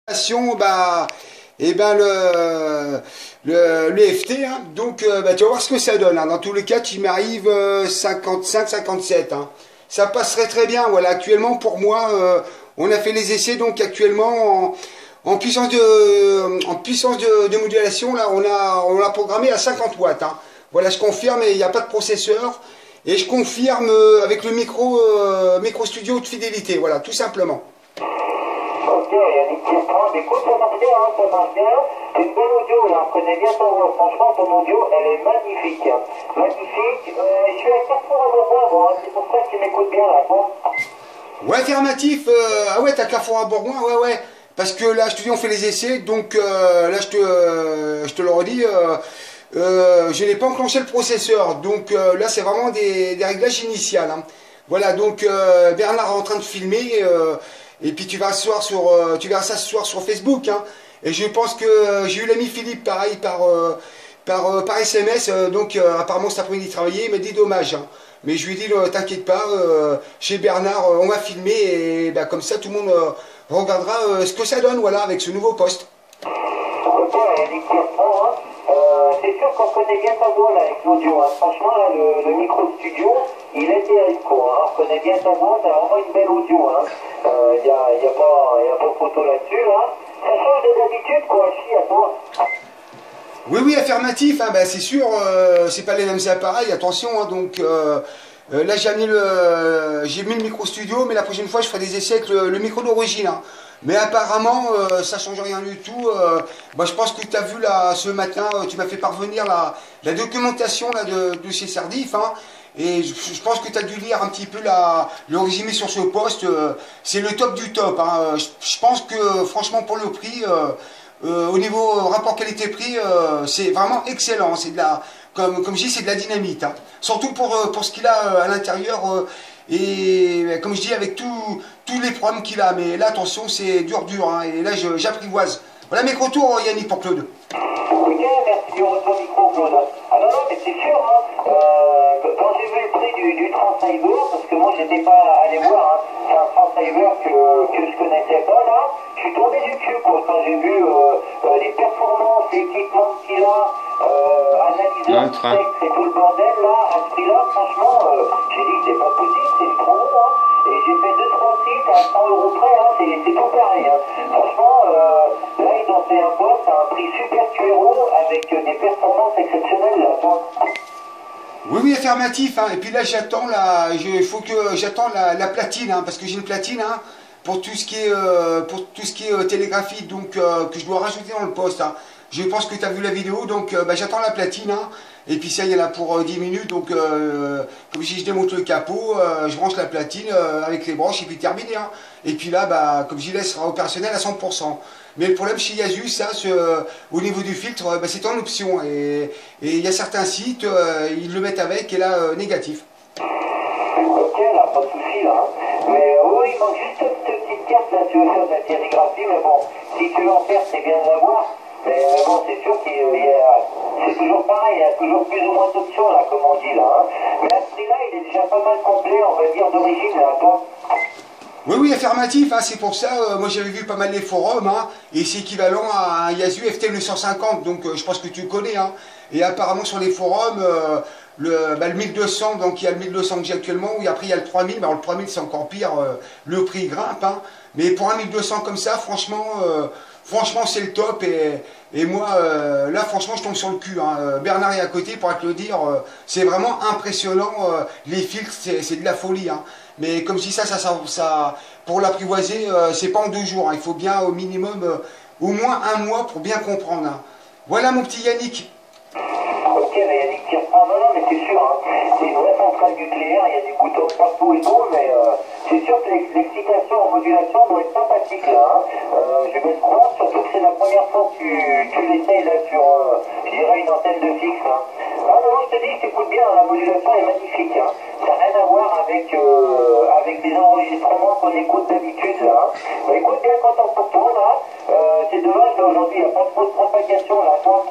Bah, et ben le FT, hein. Donc bah, tu vas voir ce que ça donne, hein. Dans tous les cas, tu m'arrives 55-57, hein. Ça passerait très bien. Voilà, actuellement pour moi, on a fait les essais, donc actuellement en puissance de modulation, là on l'a programmé à 50 watts, hein. Voilà, je confirme, il n'y a pas de processeur. Et je confirme avec le micro studio de fidélité, voilà, tout simplement. Ok, Yannick qui reprend, écoute, ça marche bien, hein, ça marche bien. C'est une belle audio, là, prenez bien ta voix. Franchement, ton audio, elle est magnifique. Magnifique. Je suis à Carrefour à Bourgoin, moi, c'est pour ça que tu m'écoutes bien, là, toi. Ouais, affirmatif. Ah ouais, t'as Carrefour à Bourgoin, ouais, ouais. Parce que là, je te dis, on fait les essais, donc là, je te le redis, je n'ai pas enclenché le processeur. Donc là, c'est vraiment des réglages initiales, hein. Voilà, donc Bernard est en train de filmer. Et puis tu vas tu verras ça ce soir sur Facebook, hein. Et je pense que j'ai eu l'ami Philippe pareil par SMS, donc apparemment cet après-midi il travaillait, il m'a dit dommage, hein. Mais je lui ai dit t'inquiète pas, chez Bernard on va filmer et bah, comme ça tout le monde regardera ce que ça donne, voilà, avec ce nouveau poste. Ok, Yannick qui reprend, hein. C'est sûr qu'on connaît bien ta voix là avec l'audio, hein. Franchement là le micro studio il est terrible quoi, hein. On connaît bien ta voix, t'as vraiment une belle audio, hein. Y a pas photo là-dessus, là. Ça change de d'habitude quoi, chie à toi. Oui, oui, affirmatif, hein, bah, c'est sûr, c'est pas les mêmes appareils, attention, hein. Donc là j'ai mis le micro studio, mais la prochaine fois je ferai des essais avec le micro d'origine, hein. Mais apparemment ça change rien du tout. Bah, je pense que tu as vu là ce matin, tu m'as fait parvenir la documentation là, de chez Sardif, hein. Et je pense que tu as dû lire un petit peu le résumé sur ce poste. C'est le top du top, hein. Je pense que franchement pour le prix, au niveau rapport qualité-prix, c'est vraiment excellent. C'est de la, comme je dis, c'est de la dynamite, hein. Surtout pour ce qu'il a à l'intérieur. Et comme je dis, avec tous les problèmes qu'il a. Mais là, attention, c'est dur, hein. Et là, j'apprivoise. Voilà mes retours, Yannick, pour Claude. Ok, merci du retour micro, Claude. Ah non, non, mais c'est sûr, hein. Quand j'ai vu le prix du Transceiver, parce que moi, j'étais pas allé voir, hein. C'est un Transceiver que je connaissais pas, là. Je suis tombé du cul, quoi, quand j'ai vu les performances, l'équipement qu'il a, analyseur texte et tout le bordel, là, à ce prix-là, franchement, j'ai dit que c'est pas possible, c'est une promo, hein. Et j'ai fait 2-3 sites à 100 € près, hein. C'est tout pareil, hein. Franchement, là, ils ont fait un poste à un prix super tuero avec des performances exceptionnelles, là, toi. Oui, oui, affirmatif, hein. Et puis là, j'attends la platine, hein, parce que j'ai une platine, hein, pour tout ce qui est télégraphie, donc que je dois rajouter dans le poste, hein. Je pense que tu as vu la vidéo, donc bah, j'attends la platine, hein. Et puis ça, il y en a pour 10 minutes, donc comme si je démonte le capot, je branche la platine avec les branches et puis terminé, hein. Et puis là, bah, comme je dis, elle sera opérationnelle à 100%. Mais le problème chez Yaesu, ça, au niveau du filtre, bah, c'est en option. Et il y a certains sites, ils le mettent avec, et là, négatif. Ok, là, pas de soucis, là, hein. Mais oui, il manque juste cette petite carte, là, tu veux faire de la sérigraphie, mais bon, si tu l'en perds, c'est bien de l'avoir. Mais bon, c'est sûr qu'il y a... C'est toujours pareil, il y a toujours plus ou moins d'options, là, comme on dit, là, hein. Mais à ce prix-là, il est déjà pas mal complet, on va dire, d'origine, là, toi. Oui, oui, affirmatif, hein, c'est pour ça, moi j'avais vu pas mal les forums, hein, et c'est équivalent à un Yaesu FT 950, donc je pense que tu le connais, hein. Et apparemment sur les forums, le 1200, donc il y a le 1200 que j'ai actuellement, et après il y a le 3000, alors le 3000 c'est encore pire, le prix grimpe, hein. Mais pour un 1200 comme ça, franchement c'est le top, et moi, là franchement je tombe sur le cul, hein. Bernard est à côté pour te le dire, c'est vraiment impressionnant, les filtres c'est de la folie, hein. Mais comme si ça pour l'apprivoiser, c'est pas en 2 jours, hein. Il faut bien au minimum, au moins 1 mois pour bien comprendre, hein. Voilà mon petit Yannick. Ok, mais Yannick qui reprend, non, mais c'est sûr, hein. C'est une vraie centrale nucléaire, il y a des boutons partout et tout, mais c'est sûr que l'excitation en modulation doit être sympathique, là, hein. Je vais te croire, surtout que c'est la première fois que tu l'essayes, là, sur, je dirais, une antenne de fixe, hein. Ah non, je te dis, je t'écoute bien, la modulation est magnifique, hein. Ça n'a rien à voir avec les enregistrements qu'on écoute d'habitude, là, hein. Mais écoute, bien content pour toi, là. C'est dommage, mais aujourd'hui, il n'y a pas trop de propagation, là, toi.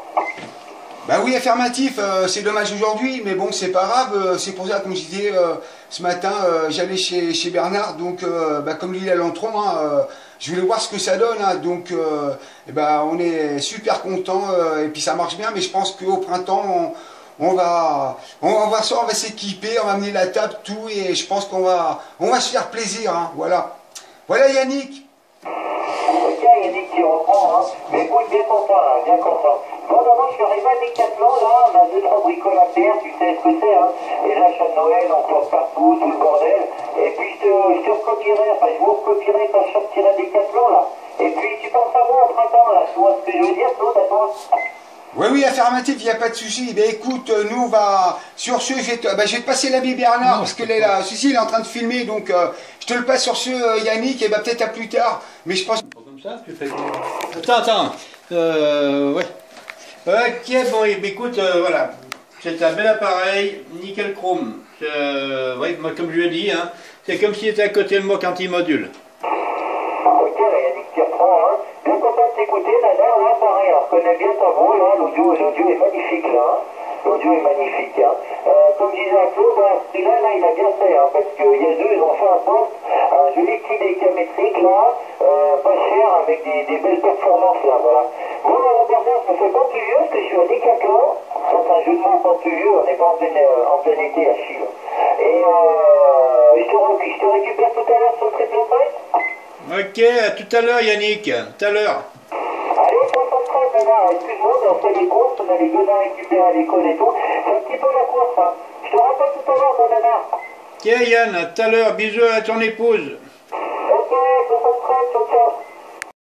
Bah oui, affirmatif, c'est dommage aujourd'hui, mais bon, c'est pas grave, c'est pour ça, comme je disais ce matin, j'allais chez Bernard, donc bah, comme lui il a l'entron, hein, je voulais voir ce que ça donne, hein. Donc eh ben, on est super content et puis ça marche bien, mais je pense qu'au printemps on va s'équiper, on va amener la table, tout, et je pense qu'on va se faire plaisir, hein. Voilà. Voilà Yannick. Ok, Yannick qui reprend, hein. Mais écoute, bien content, hein, bien content. Bon, d'abord, je suis arrivé à Decathlon, là, on a 2-3 bricoles à faire, tu sais ce que c'est, hein. Les achats de Noël, on court partout, tout le bordel. Et puis, je te recopierai, enfin, je vous recopierai quand je sortirai à Decathlon, là. Et puis, tu penses à moi au printemps, là, tu vois ce que je veux dire, Claude, à toi? Oui, oui, affirmatif, il n'y a pas de souci. Ben écoute, nous on va. Sur ce, je vais te passer l'ami Bernard, parce que là, celui-ci il est en train de filmer, donc je te le passe sur ce, Yannick, et ben peut-être à plus tard. Mais je pense. Comme ça, tu fais. Attends. Ouais. Ok, bon, écoute, voilà. C'est un bel appareil, nickel chrome. Ouais, moi, comme je l'ai dit, hein, c'est comme s'il était à côté de moi quand il module. Ok, là, Yannick qui reprend, hein. Bien content de t'écouter, Nana, là, pareil, on reconnaît bien ta voix, là, l'audio est magnifique, là, hein. L'audio est magnifique, hein. Comme disait à Claude, hein, celui-là, là, il a bien fait, hein, parce qu'il y a deux, ils ont fait un poste, un joli petit décamétrique, là, pas cher, avec des belles performances, là, voilà. Bon, là, Bernard, je me fais pas plus vieux, parce que je suis à Decathlon, c'est un jeu de mots pas plus vieux, on n'est pas en plein été à Chine. Et je te récupère tout à l'heure sur le triple fight. Ok, à tout à l'heure, Yannick. Tout à l'heure. Allez, 73, Nana, excuse-moi, mais on fait les courses, on a les deux à récupérer à l'école et tout. C'est un petit peu la course, hein. Je te rappelle tout à l'heure, mon Nana. Ok, Yann, à tout à l'heure. Bisous à ton épouse. Ok, 73, ciao, ciao.